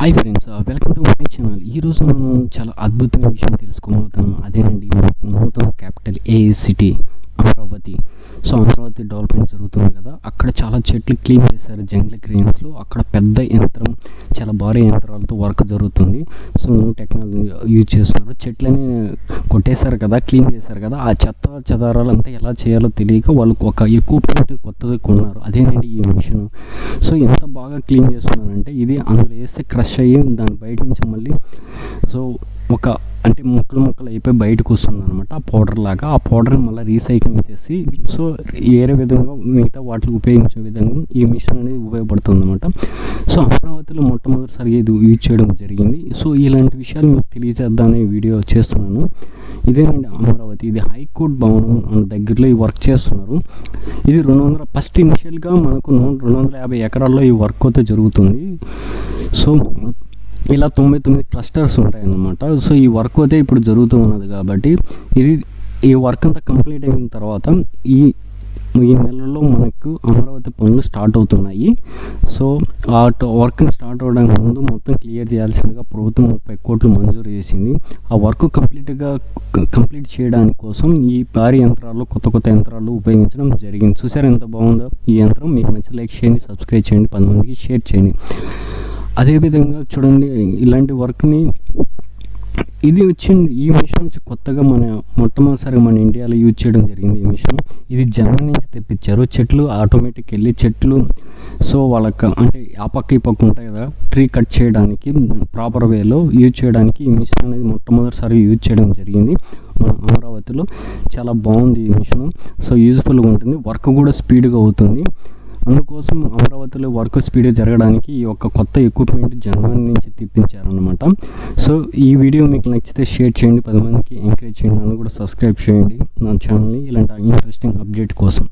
Hi friends, welcome to my channel. ఈరోజు మనం చాలా అద్భుతమైన విషయం తెలుసుకోబోతున్నాం. అదేనండి, నూతన capital as city Amaravati. So Amaravati development జరుగుతుంది కదా, అక్కడ చాలా చెట్లు క్లీన్ చేశారు జంగిల్ క్రేన్స్లో. అక్కడ పెద్ద యంత్రం, చాలా భారీ యంత్రాలతో వర్క్ జరుగుతుంది. సో న్యూ టెక్నాలజీ యూజ్ చేస్తున్నారు. చెట్లని కొట్టేశారు కదా, క్లీన్ చేశారు కదా, ఆ చెత్త చెదారాలు అంతా ఎలా చేయాలో తెలియక వాళ్ళు ఒక ఎక్విప్మెంట్ కొత్తది కొన్నారు. అదేనండి ఈ మిషన్. సో ఎంత బాగా క్లీన్ చేస్తున్నారంటే, ఇది అందులో వేస్తే క్రష్ అయ్యి దాని బయట నుంచి మళ్ళీ సో అంటే ముక్కలు అయిపోయి బయటకు వస్తుంది అనమాట. ఆ పౌడర్ లాగా ఆ పౌడర్ని మళ్ళీ రీసైక్లింగ్ చేసి సో వేరే విధంగా మిగతా వాటికి ఉపయోగించే విధంగా ఈ మిషన్ అనేది ఉపయోగపడుతుంది అనమాట. సో అమరావతిలో మొట్టమొదటిసారిగా ఇది యూజ్ చేయడం జరిగింది. సో ఇలాంటి విషయాలు మీకు తెలియజేద్దామనే వీడియో చేస్తున్నాను. ఇదేనండి అమరావతి. ఇది హైకోర్టు భవనం దగ్గరలో ఈ వర్క్ చేస్తున్నారు. ఇది ఫస్ట్ ఇనిషియల్గా మనకు 250 ఎకరాల్లో ఈ వర్క్ అయితే జరుగుతుంది. సో ఇలా 99 క్లస్టర్స్ ఉంటాయన్నమాట. సో ఈ వర్క్ అయితే ఇప్పుడు జరుగుతూ ఉన్నది కాబట్టి ఈ వర్క్ అంతా కంప్లీట్ అయిన తర్వాత ఈ నెలలో మనకు అమరావతి పనులు స్టార్ట్ అవుతున్నాయి. సో ఆ వర్క్ని స్టార్ట్ అవ్వడానికి ముందు మొత్తం క్లియర్ చేయాల్సిందిగా ప్రభుత్వం 30 కోట్లు మంజూరు చేసింది. ఆ వర్క్ కంప్లీట్ చేయడానికి కోసం ఈ భారీ యంత్రాలు, కొత్త యంత్రాలు ఉపయోగించడం జరిగింది. చూసారు ఎంత బాగుందో ఈ యంత్రం. మీకు నచ్చి లైక్ చేయండి, సబ్స్క్రైబ్ చేయండి, 10 మందికి షేర్ చేయండి. అదేవిధంగా చూడండి, ఇలాంటి వర్క్ని ఈ మిషన్ వచ్చి కొత్తగా మొట్టమొదటిసారిగా మన ఇండియాలో యూజ్ చేయడం జరిగింది. ఈ మిషన్ ఇది జర్మనీ నుంచి తెప్పించారు. చెట్లు ఆటోమేటిక్ వెళ్ళి చెట్లు సో వాళ్ళకి అంటే ఆ పక్క ఈ పక్క ఉంటాయి కదా, ట్రీ కట్ చేయడానికి ప్రాపర్ వేలో యూజ్ చేయడానికి ఈ మిషన్ అనేది మొట్టమొదటిసారి యూజ్ చేయడం జరిగింది మన అమరావతిలో. చాలా బాగుంది ఈ మిషన్. సో యూజ్ఫుల్గా ఉంటుంది, వర్క్ కూడా స్పీడ్గా అవుతుంది. అందుకోసం అమరావతిలో వర్క్ స్పీడ్ జరగడానికి ఈ యొక్క కొత్త ఎక్విప్మెంట్ జర్మనీ నుంచి తెప్పించారనమాట. సో ఈ వీడియో మీకు నచ్చితే షేర్ చేయండి, 10 మందికి ఎంకరేజ్ చేయండి, నన్ను కూడా సబ్స్క్రైబ్ చేయండి నా ఛానల్ని ఇలాంటి ఇంట్రెస్టింగ్ అప్డేట్ కోసం.